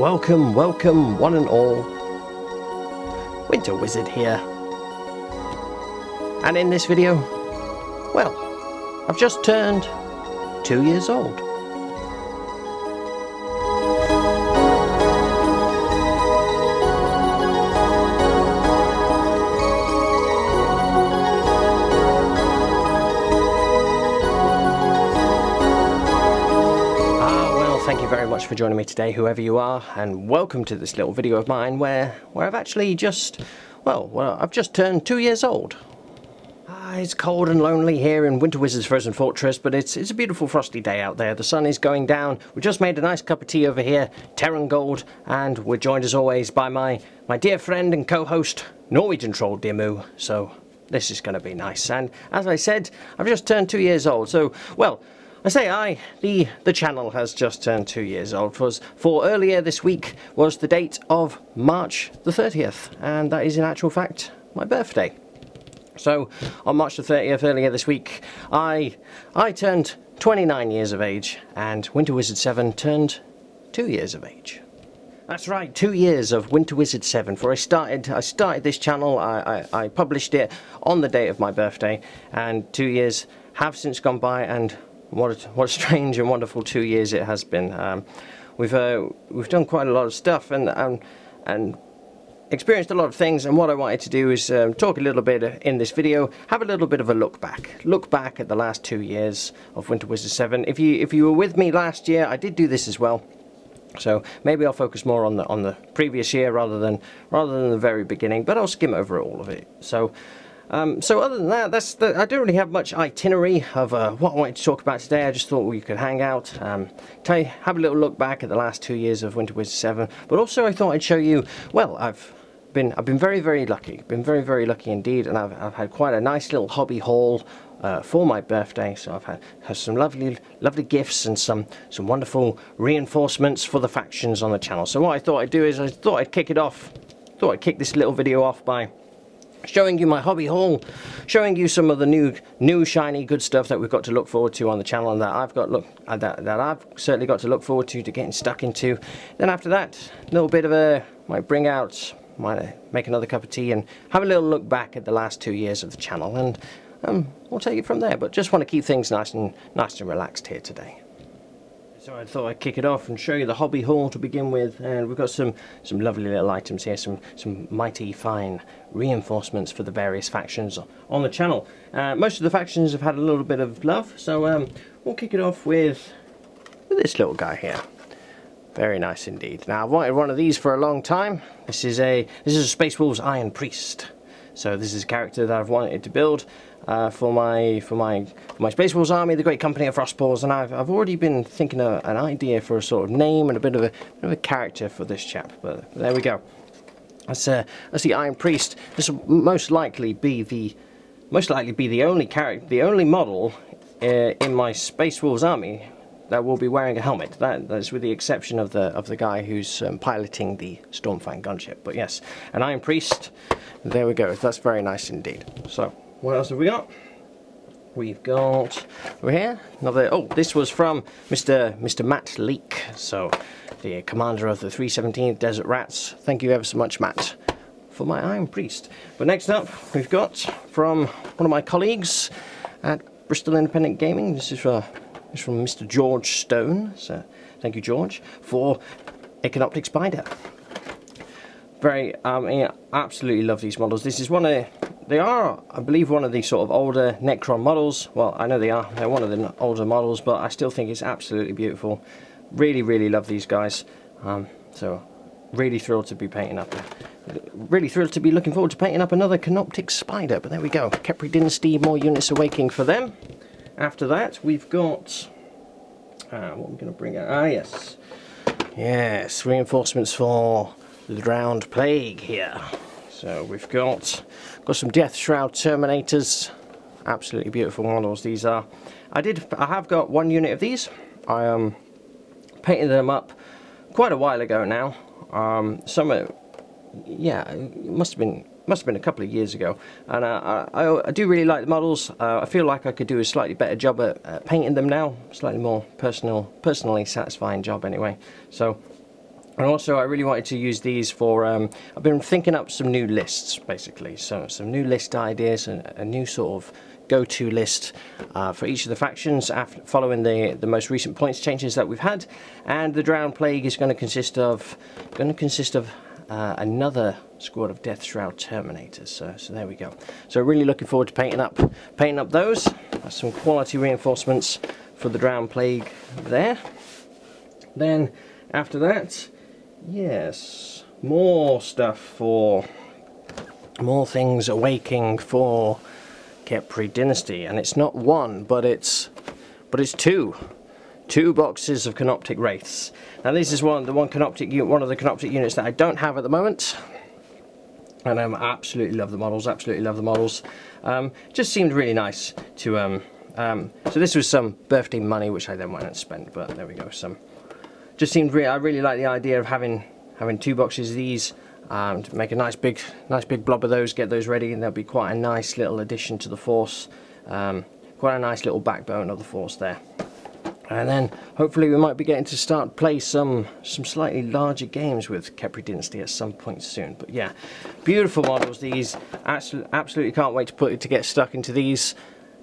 welcome, welcome, one and all. Winter Wizard here. And in this video, well, I've just turned 2 years old. Thank you very much for joining me today, whoever you are, and welcome to this little video of mine where I've actually just, I've just turned 2 years old. It's cold and lonely here in Winter Wizard's Frozen Fortress, but it's a beautiful frosty day out there. The sun is going down. We just made a nice cup of tea over here, Terran Gold, and we're joined as always by my dear friend and co-host, Norwegian Troll Dimu. So this is going to be nice. And as I said, I've just turned 2 years old. So, well, the channel has just turned 2 years old. For earlier this week was the date of March the 30th, and that is in actual fact my birthday. So on March the 30th, earlier this week, I turned 29 years of age, and WinterWizard7 turned 2 years of age. That's right, 2 years of WinterWizard7. For I started this channel, I published it on the date of my birthday, and 2 years have since gone by, and what a strange and wonderful 2 years it has been. We've done quite a lot of stuff and experienced a lot of things, and what I wanted to do is talk a little bit in this video, have a little bit of a look back at the last 2 years of WinterWizard7. If you were with me last year, I did do this as well. So maybe I'll focus more on the previous year rather than the very beginning, but I'll skim over all of it. So other than that, I don't really have much itinerary of what I wanted to talk about today. I just thought we could hang out, have a little look back at the last 2 years of WinterWizard7. But also, I thought I'd show you. Well, I've been very, very lucky. Been very, very lucky indeed, and I've had quite a nice little hobby haul for my birthday. So I've had some lovely gifts and some wonderful reinforcements for the factions on the channel. So what I thought I'd do is I'd kick this little video off by showing you my hobby haul, showing you some of the new shiny good stuff that we've got to look forward to on the channel, and that I've certainly got to look forward to getting stuck into. Then after that, a little bit of might make another cup of tea and have a little look back at the last 2 years of the channel, and we'll take it from there. But just want to keep things nice and relaxed here today. So I thought I'd kick it off and show you the hobby haul to begin with, and we've got some lovely little items here, some mighty fine reinforcements for the various factions on the channel. Most of the factions have had a little bit of love, so we'll kick it off with this little guy here. Very nice indeed. Now, I've wanted one of these for a long time. This is a Space Wolves Iron Priest. So this is a character that I've wanted to build for my Space Wolves army, the Great Company of Frostpaws, and I've already been thinking of an idea for a sort of name and a bit of a character for this chap. But there we go. That's the Iron Priest. This will most likely be the only model in my Space Wolves army that will be wearing a helmet. That's with the exception of the guy who's piloting the Stormfang gunship. But yes, an Iron Priest. There we go. That's very nice indeed. So what else have we got? We've got over here another. Oh, this was from Mr. Matt Leake. So the commander of the 317th Desert Rats. Thank you ever so much, Matt, for my Iron Priest. But next up, we've got from one of my colleagues at Bristol Independent Gaming. This is from Mr. George Stone. So thank you, George, for a Canoptic Spider. Absolutely love these models. This is they are, I believe, one of the sort of older Necron models. Well, I know they are. They're one of the older models, but I still think it's absolutely beautiful. Really, really love these guys. So really thrilled to be painting up. Really thrilled to be looking forward to painting up another Canoptic Spider. But there we go. Khepri Dynasty, more units awakening for them. After that, we've got what are we going to bring out? Yes, reinforcements for the Drowned Plague here. So we've got some Death Shroud Terminators. Absolutely beautiful models these are. I have got one unit of these. I painted them up quite a while ago now. It must have been a couple of years ago, and I do really like the models. I feel like I could do a slightly better job at painting them now, slightly more personally satisfying job anyway. So And also I really wanted to use these for, I've been thinking up some new lists basically, so some new list ideas and a new sort of go-to list for each of the factions following the most recent points changes that we've had. And the Drowned Plague is going to consist of another squad of Death Shroud Terminators. So there we go. So really looking forward to painting up those. That's some quality reinforcements for the Drowned Plague there. Then after that, yes, more stuff for more things awaking for Khepri Dynasty, and it's not one, but it's two boxes of Canoptic Wraiths. Now this is one of the Canoptic units that I don't have at the moment, and I absolutely love the models. Just seemed really nice to so this was some birthday money which I then went and spent, but there we go. Just seemed I really like the idea of having two boxes of these. To make a nice big blob of those, get those ready, and there'll be quite a nice little addition to the force, quite a nice little backbone of the force there. And then hopefully we might be getting to start play some slightly larger games with Khepri Dynasty at some point soon. But yeah, beautiful models these. Absolutely can't wait to get stuck into these.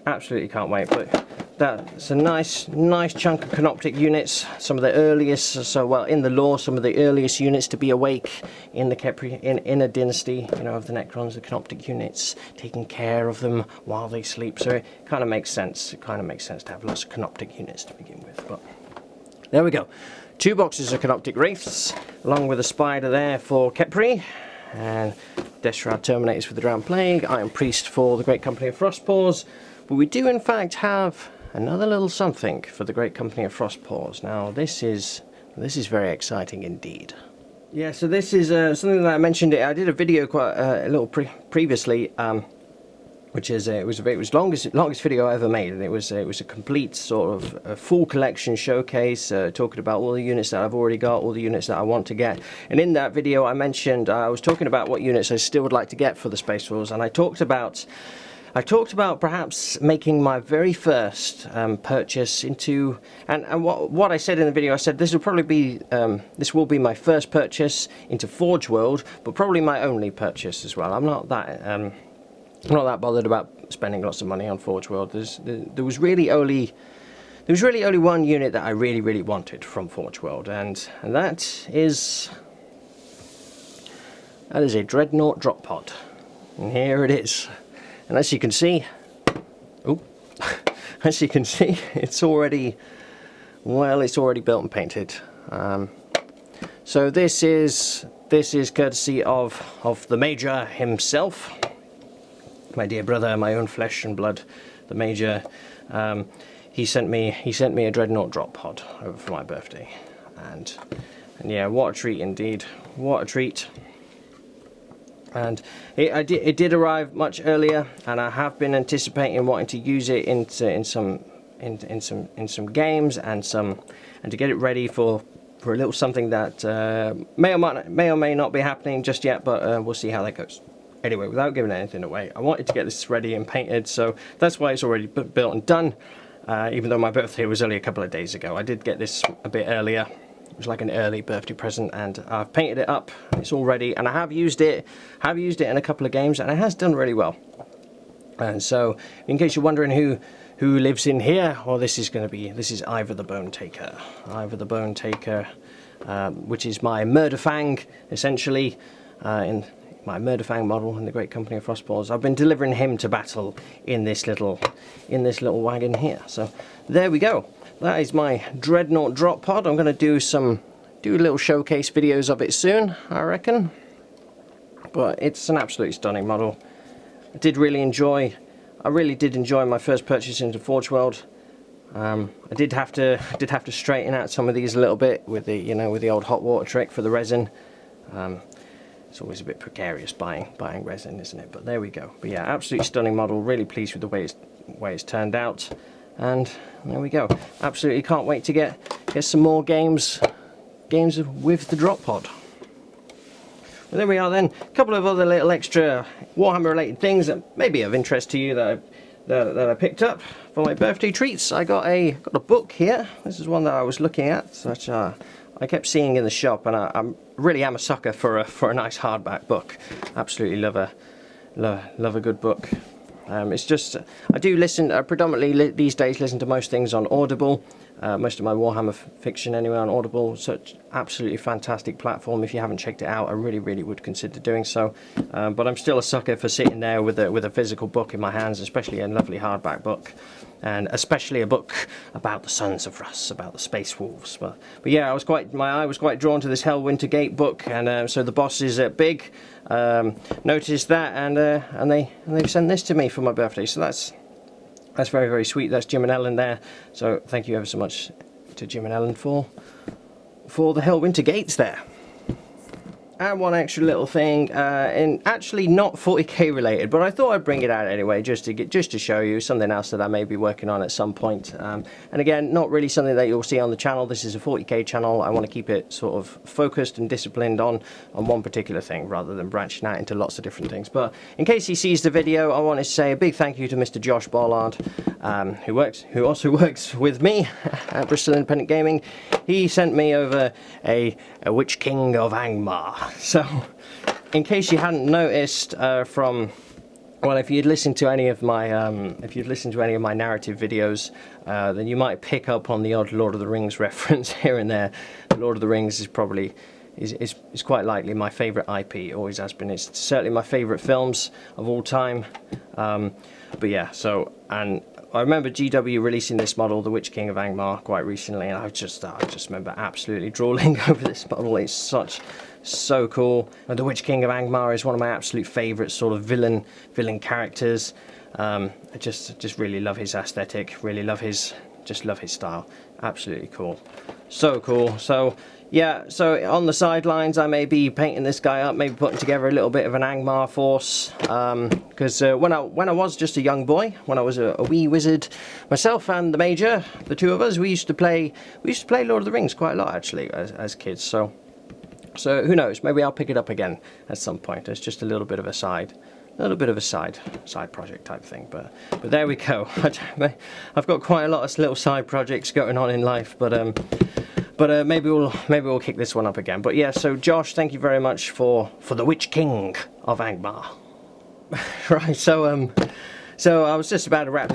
Absolutely can't wait. But that's a nice chunk of Canoptic units. Some of the earliest, in the lore, some of the earliest units to be awake in the Khepri in a dynasty, you know, of the Necrons, the Canoptic units, taking care of them while they sleep. So it kind of makes sense. It kind of makes sense to have lots of Canoptic units to begin with. But there we go. Two boxes of Canoptic Wraiths, along with a spider there for Khepri, and Death Shroud Terminators for the Drowned Plague, Iron Priest for the Great Company of Frostpaws. But we do in fact have another little something for the Great Company of Frostpaws. Now this is very exciting indeed. Yeah, so this is something that I mentioned. I did a video quite a little previously, which is it was the longest video I ever made, and it was a complete sort of a full collection showcase, talking about all the units that I've already got, all the units that I want to get. And in that video I mentioned I was talking about what units I still would like to get for the Space Wolves, and I talked about perhaps making my very first purchase into, and what I said in the video, I said this will probably be this will be my first purchase into Forge World, but probably my only purchase as well. I'm not that bothered about spending lots of money on Forge World. There was really only one unit that I really wanted from Forge World, and that is a Dreadnought drop pod, and here it is. And as you can see, it's already built and painted. So this is courtesy of the Major himself, my dear brother, my own flesh and blood, the Major. He sent me a Dreadnought drop pod over for my birthday, and yeah, what a treat indeed, what a treat. And it did arrive much earlier, and I have been anticipating wanting to use it in some games and to get it ready for a little something that may or may not be happening just yet, but we'll see how that goes. Anyway, without giving anything away, I wanted to get this ready and painted, so that's why it's already built and done. Even though my birthday was only a couple of days ago, I did get this a bit earlier. It was like an early birthday present, and I've painted it up. It's all ready, and I have used it in a couple of games, and it has done really well. And so, in case you're wondering who lives in here, well, this is Ivor the Bone Taker. Ivor the Bone Taker, which is my Murder Fang, essentially, in my Murder Fang model in the Great Company of Frostpaws. I've been delivering him to battle in this little wagon here. So there we go. That is my Dreadnought drop pod. I'm going to do little showcase videos of it soon, I reckon. But it's an absolutely stunning model. I really did enjoy my first purchase into Forge World. I did have to straighten out some of these a little bit with the old hot water trick for the resin. It's always a bit precarious buying resin, isn't it? But there we go. But yeah, absolutely stunning model. Really pleased with the way it's turned out. And there we go. Absolutely can't wait to get some more games with the drop pod. Well, there we are then. A couple of other little extra Warhammer related things that may be of interest to you that I picked up for my birthday treats. I got a book here. This is one that I was looking at, which I I kept seeing in the shop, and I really am a sucker for a nice hardback book. Absolutely love a good book. It's just, I do listen, predominantly these days listen to most things on Audible. Most of my Warhammer fiction anyway on Audible. Such absolutely fantastic platform. If you haven't checked it out, I really would consider doing so. But I'm still a sucker for sitting there with a physical book in my hands, especially a lovely hardback book, and especially a book about the Sons of Rus, about the Space Wolves. But yeah, my eye was quite drawn to this Hell Wintergate book, and so the boss is big. Noticed that, and they've sent this to me for my birthday. So that's very sweet. That's Jim and Ellen there. So thank you ever so much to Jim and Ellen for the Hell Wintergates there. And one extra little thing, and actually not 40k related, but I thought I'd bring it out anyway, just to show you something else that I may be working on at some point. And again, not really something that you'll see on the channel. This is a 40k channel. I want to keep it sort of focused and disciplined on one particular thing, rather than branching out into lots of different things. But in case he sees the video, I want to say a big thank you to Mr. Josh Bollard, who also works with me at Bristol Independent Gaming. He sent me over a Witch King of Angmar. So, in case you hadn't noticed, if you'd listened to any of my narrative videos, then you might pick up on the odd Lord of the Rings reference here and there. Lord of the Rings is quite likely my favourite IP. Always has been. It's certainly my favourite films of all time. But yeah, so, and I remember GW releasing this model, the Witch King of Angmar, quite recently, and I just remember absolutely drooling over this model. It's so cool. And the Witch King of Angmar is one of my absolute favourite sort of villain characters. I just really love his aesthetic, love his style. Absolutely cool. So cool. So yeah, so on the sidelines I may be painting this guy up, maybe putting together a little bit of an Angmar force, because when I was just a young boy, when I was a wee wizard, myself and the Major, the two of us, we used to play Lord of the Rings quite a lot actually as kids. So who knows, maybe I'll pick it up again at some point. It's just a little bit of a side project type thing, but there we go. I've got quite a lot of little side projects going on in life, but maybe we'll kick this one up again. But yeah, so Josh, thank you very much for the Witch King of Angmar. Right, so I was just about to wrap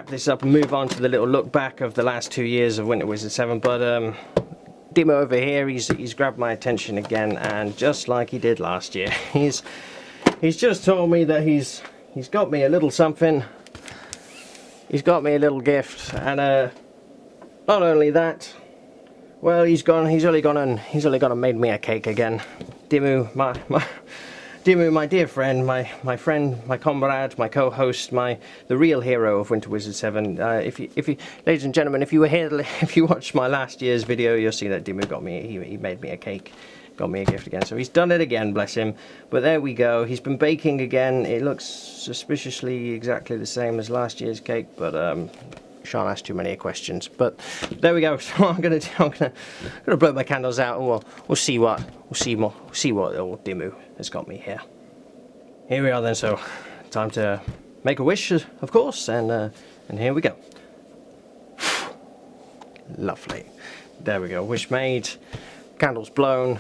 this up and move on to the little look back of the last 2 years of WinterWizard7, but Dimo over here, he's grabbed my attention again, and just like he did last year, he's just told me that he's got me a little something. He's got me a little gift, and not only that, well, he's only gone and made me a cake again. Dimo, my dear friend, my comrade, my co-host, the real hero of WinterWizard7. If you, ladies and gentlemen, if you watched my last year's video, you'll see that Dimo got me. He made me a cake, got me a gift again. So he's done it again, bless him. But there we go. He's been baking again. It looks suspiciously exactly the same as last year's cake, but shan't ask too many questions. But there we go. So I'm gonna blow my candles out, and we'll see what old Dimo has got me here. Here we are then. So time to make a wish, of course, and here we go. Lovely. There we go. Wish made. Candles blown.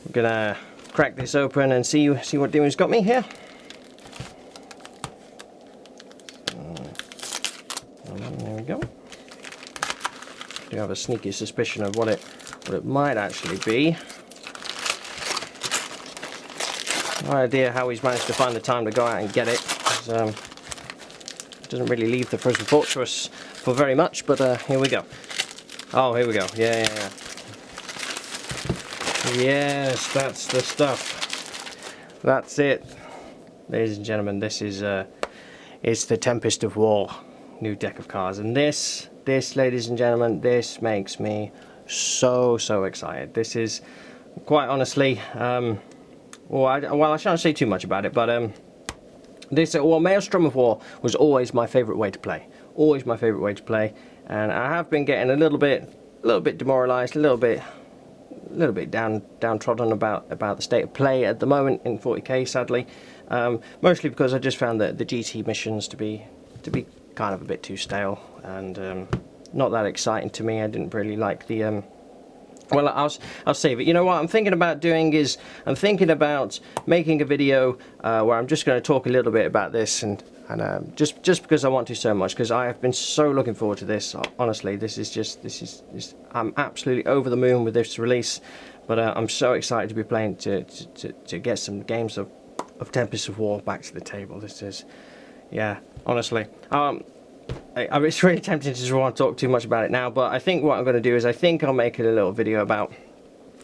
We're gonna crack this open and see what Dimo's got me here. There we go. I do have a sneaky suspicion of what it might actually be. No idea how he's managed to find the time to go out and get it. Doesn't really leave the first report to us for very much, but here we go. Oh, here we go. Yeah. Yes, that's the stuff. That's it. Ladies and gentlemen, this is it's the Tempest of War new deck of cards, and this, ladies and gentlemen, this makes me so excited. This is, quite honestly, well, I shan't say too much about it, but Maelstrom of War was always my favourite way to play. Always my favourite way to play, and I have been getting a little bit demoralised, a little bit downtrodden about the state of play at the moment in 40k, sadly. Mostly because I just found the GT missions to be kind of a bit too stale and not that exciting to me. I didn't really like the Well, I'll save it. You know what I'm thinking about doing is I'm thinking about making a video where I'm just going to talk a little bit about this, and just because I want to so much, because I have been so looking forward to this. Honestly, this is I'm absolutely over the moon with this release, but I'm so excited to be playing to get some games of Tempest of War back to the table. This is, yeah, honestly. It's really tempting to just want to talk too much about it now, but I think what I'm going to do is I think I'll make a little video about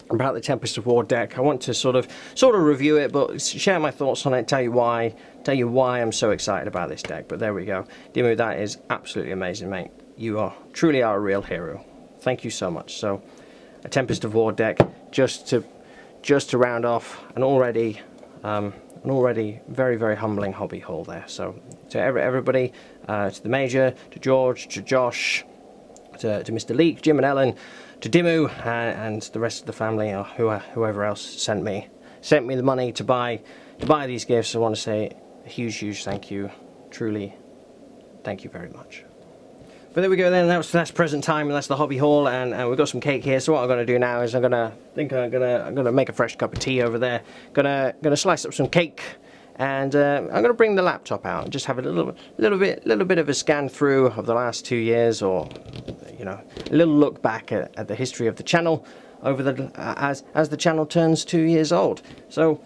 the Tempest of War deck. I want to sort of review it, but share my thoughts on it, tell you why I'm so excited about this deck. But there we go. Dimu, that is absolutely amazing, mate. You truly are a real hero. Thank you so much. So, a Tempest of War deck just to round off an already very, very humbling hobby haul there. So to everybody, to the Major, to George, to Josh, to Mr. Leek, Jim and Ellen, to Dimu, and the rest of the family, or whoever else sent me the money to buy these gifts, I want to say a huge thank you. Truly, thank you very much. But there we go then, that's present time, and that's the hobby haul, and we've got some cake here. So what I'm going to do now is I'm gonna make a fresh cup of tea over there. Gonna slice up some cake, and I'm gonna bring the laptop out and just have a little bit of a scan through of the last 2 years, or you know, a little look back at the history of the channel over as the channel turns 2 years old. So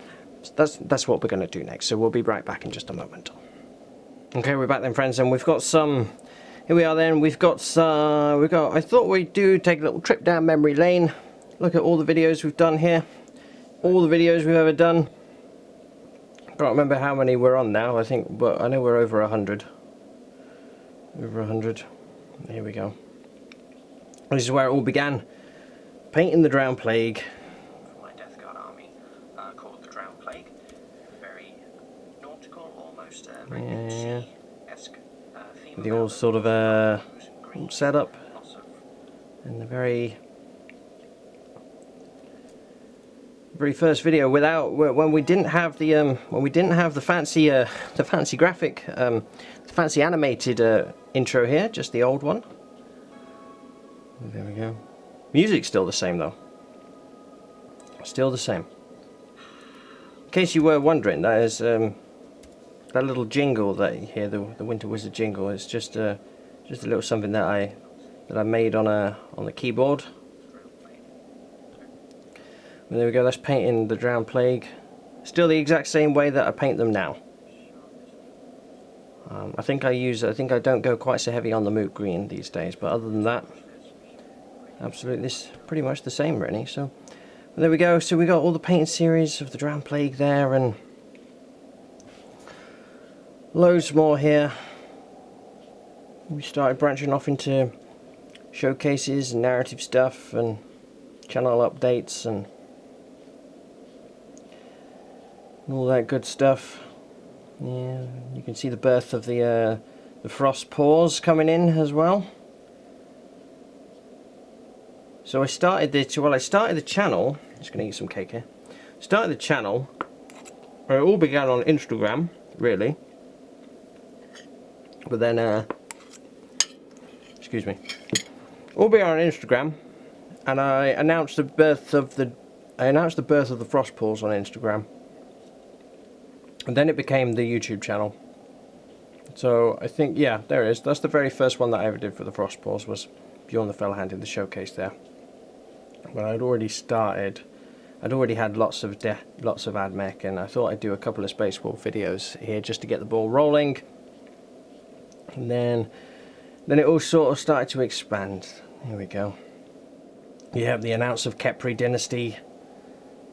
that's what we're gonna do next. So we'll be right back in just a moment. Okay, we're back then, friends, and we've got some. Here we are then, I thought we'd take a little trip down memory lane, look at all the videos we've done here, all the videos we've ever done. I can't remember how many we're on now, I think, but I know we're over 100. Over 100, here we go. This is where it all began, painting the Drowned Plague. My Death Guard army, called the Drowned Plague, very nautical, almost, very the old sort of setup, and the very first video when we didn't have the fancy graphic, the fancy animated intro here, just the old one. There we go. Music's still the same though. Still the same. In case you were wondering, that is that little jingle that you hear, the Winter Wizard jingle, is just a little something that I made on the keyboard. And there we go. That's painting the Drowned Plague. Still the exact same way that I paint them now. I think I don't go quite so heavy on the moot green these days, but other than that, absolutely, this is pretty much the same, really. So there we go. So we got all the painting series of the Drowned Plague there, and loads more here. We started branching off into showcases and narrative stuff and channel updates and all that good stuff. Yeah, you can see the birth of the Frost Paws coming in as well. So I started the channel. Just gonna eat some cake here. Started the channel. It all began on Instagram, really. But then, excuse me, all began on Instagram, and I announced the birth of the Frost Paws on Instagram, and then it became the YouTube channel. So I think, yeah, there it is. That's the very first one that I ever did for the Frost Paws, was Bjorn the Fellhand in the showcase there. But I'd already had lots of AdMech, and I thought I'd do a couple of Space Wolf videos here just to get the ball rolling. And then it all sort of started to expand. Here we go. You have the announce of Khepri Dynasty.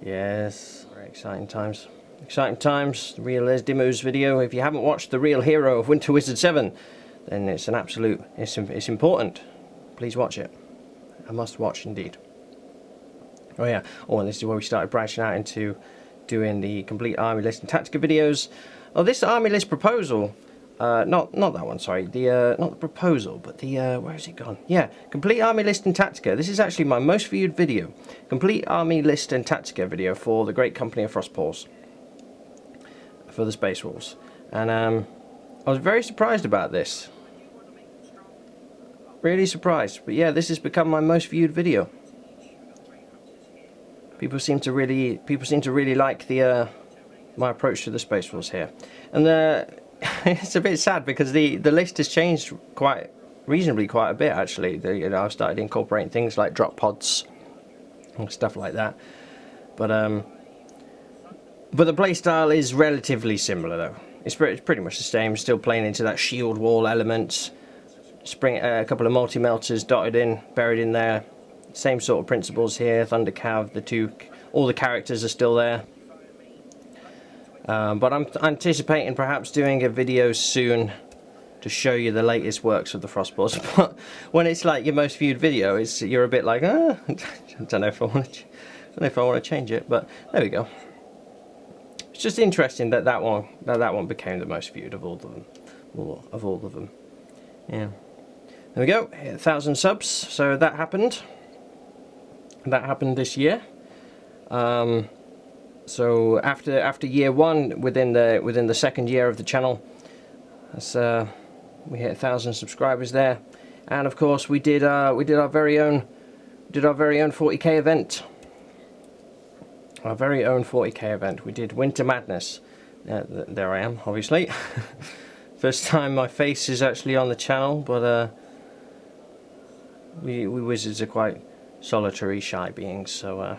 Yes, very exciting times. Exciting times. The real Dimu's video. If you haven't watched the real hero of WinterWizard7, then it's an absolute. It's important. Please watch it. A must watch indeed. Oh yeah. Oh, and this is where we started branching out into doing the complete army list and tactica videos. Oh, this army list proposal. Not that one, sorry. Not the proposal, but the where has it gone? Yeah, complete army list and tactica. This is actually my most viewed video. Complete army list and tactica video for the great company of Frostpaws, for the Space Wolves, and I was very surprised about this. Really surprised, but yeah, this has become my most viewed video. People seem to really like the my approach to the Space Force here, and it's a bit sad because the list has changed quite a bit actually. You know, I've started incorporating things like drop pods and stuff like that, but the playstyle is relatively similar though. It's pretty much the same. Still playing into that shield wall element. A couple of multi-melters buried in there. Same sort of principles here. Thunder Cav, all the characters are still there. But I'm anticipating perhaps doing a video soon to show you the latest works of the Frostpaws. But when it's like your most viewed video, you're a bit like, I don't know if I want to change it. But there we go. It's just interesting that that one became the most viewed of all of them. Yeah. There we go. 1,000 subs. So that happened. That happened this year. So after year one, within the second year of the channel, we hit 1,000 subscribers there, and of course we did our very own 40k event. Our very own 40k event. We did Winter Madness. There I am, obviously. First time my face is actually on the channel, but we wizards are quite solitary, shy beings, so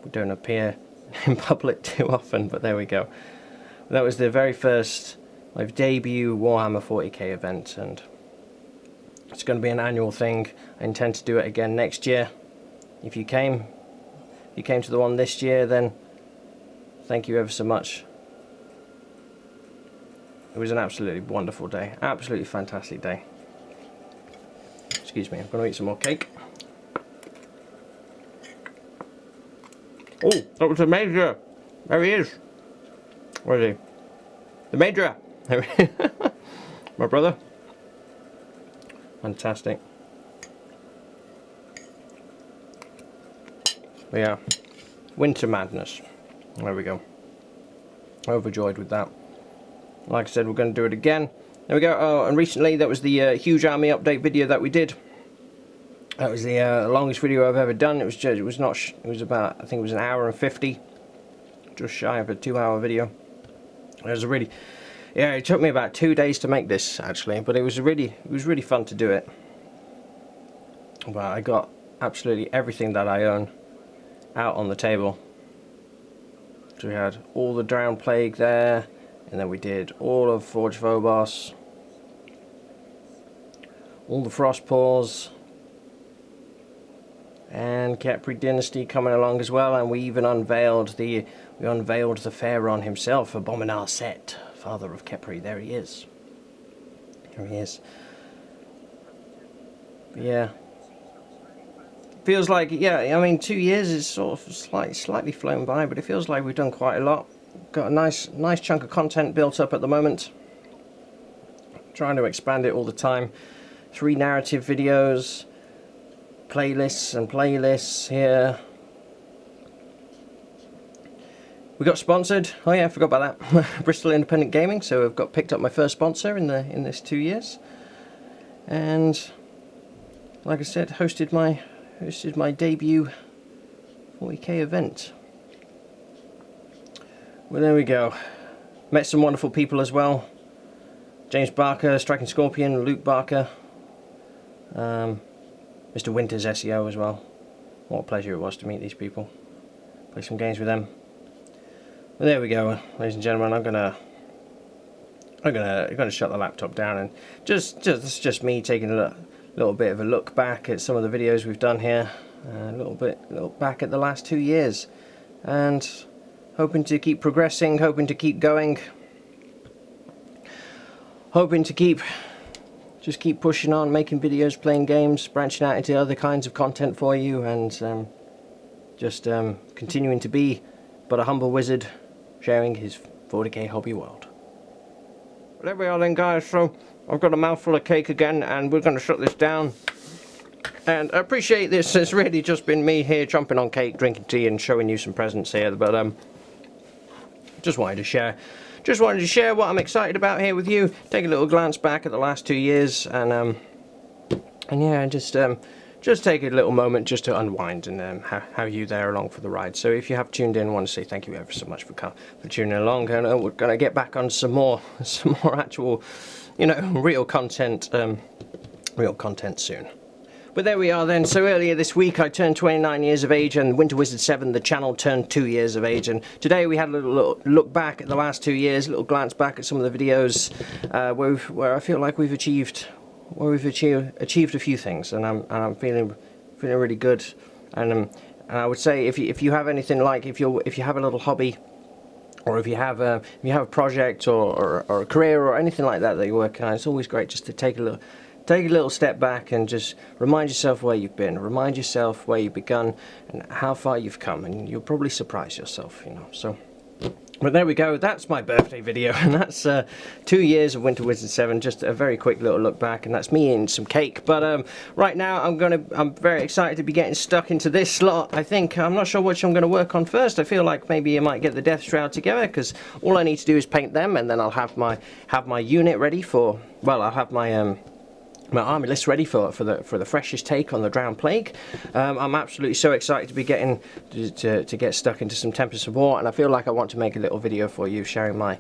we don't appear in public too often. But there we go. That was the very first, my debut Warhammer 40k event, and it's going to be an annual thing. I intend to do it again next year. If you came to the one this year, then thank you ever so much. It was an absolutely wonderful day, absolutely fantastic day. Excuse me, I'm going to eat some more cake. Oh, that was the Major. There he is. Where is he? The Major. There he is. My brother. Fantastic. But yeah, Winter Madness. There we go. Overjoyed with that. Like I said, we're going to do it again. There we go. Oh, and recently that was the huge army update video that we did. That was the longest video I've ever done. It was about, I think it was an hour and 50, just shy of a 2-hour video. It was it took me about 2 days to make this actually, but it was really fun to do it. But I got absolutely everything that I own out on the table. So we had all the Drowned Plague there, and then we did all of Forge Phobos, all the Frostpaws, and Khepri Dynasty coming along as well, and we even unveiled the Pharaon himself, Abominar Set, father of Khepri. There he is. There he is. But yeah. Feels like, yeah, I mean 2 years is sort of slightly flown by, but it feels like we've done quite a lot. Got a nice chunk of content built up at the moment. Trying to expand it all the time. 3 narrative videos, playlists here. We got sponsored. Oh yeah, I forgot about that. Bristol Independent Gaming. So I've picked up my first sponsor in this 2 years, and like I said, hosted my debut 40k event. Well, there we go. Met some wonderful people as well. James Barker, Striking Scorpion, Luke Barker, Mr. Winters SEO as well. What a pleasure it was to meet these people. Play some games with them. Well, there we go, ladies and gentlemen. I'm gonna shut the laptop down, and just me taking a little bit of a look back at some of the videos we've done here. A little back at the last 2 years, and hoping to keep progressing, hoping to keep going, hoping to keep pushing on, making videos, playing games, branching out into other kinds of content for you, and just continuing to be but a humble wizard sharing his 40k hobby world. Well, there we are then, guys. So I've got a mouthful of cake again, and we're going to shut this down. And I appreciate this. It's really just been me here chomping on cake, drinking tea, and showing you some presents here. But just wanted to share. Just wanted to share what I'm excited about here with you. Take a little glance back at the last 2 years, and yeah, just just take a little moment just to unwind and have you there along for the ride. So if you have tuned in, I want to say thank you ever so much for tuning along, and we're going to get back on some more actual, you know, real content soon. But there we are then. So earlier this week I turned 29 years of age, and WinterWizard7, the channel, turned 2 years of age. And today we had a little look back at the last 2 years, a little glance back at some of the videos where I feel like we've achieved a few things, and I'm feeling really good. And I would say if you have anything, like if you have a little hobby, or if you have a project or a career or anything like that you're working on, it's always great just to take a little step back and just remind yourself where you've been, remind yourself where you've begun and how far you've come, and you'll probably surprise yourself, you know. So, but there we go, that's my birthday video, and that's 2 years of WinterWizard7, just a very quick little look back, and that's me eating some cake. But right now I'm very excited to be getting stuck into this slot. I'm not sure which I'm going to work on first. I feel like maybe I might get the Death Shroud together, because all I need to do is paint them, and then I'll have my unit ready for, well, I'll have my army list ready for the freshest take on the Drowned Plague. I'm absolutely so excited to be getting to get stuck into some Tempest of War, and I feel like I want to make a little video for you, sharing my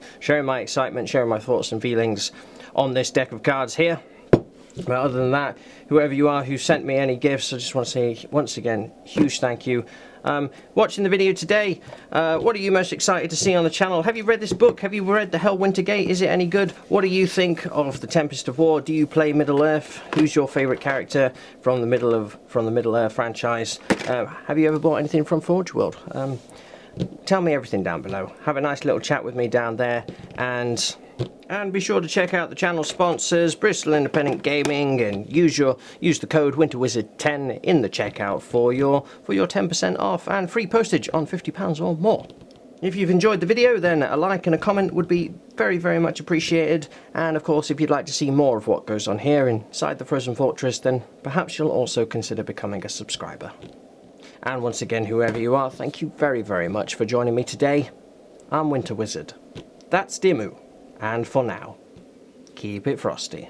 excitement, sharing my thoughts and feelings on this deck of cards here. But other than that, whoever you are who sent me any gifts, I just want to say once again, huge thank you. Watching the video today, what are you most excited to see on the channel? Have you read this book? Have you read The Hellwinter Gate? Is it any good? What do you think of the Tempest of War? Do you play Middle-earth? Who's your favourite character from the Middle-earth franchise? Have you ever bought anything from Forge World? Tell me everything down below. Have a nice little chat with me down there, and be sure to check out the channel sponsors, Bristol Independent Gaming, and use the code WinterWizard10 in the checkout for your 10% off and free postage on £50 or more. If you've enjoyed the video, then a like and a comment would be very, very much appreciated. And of course, if you'd like to see more of what goes on here inside the Frozen Fortress, then perhaps you'll also consider becoming a subscriber. And once again, whoever you are, thank you very, very much for joining me today. I'm WinterWizard. That's Dimmu. And for now, keep it frosty.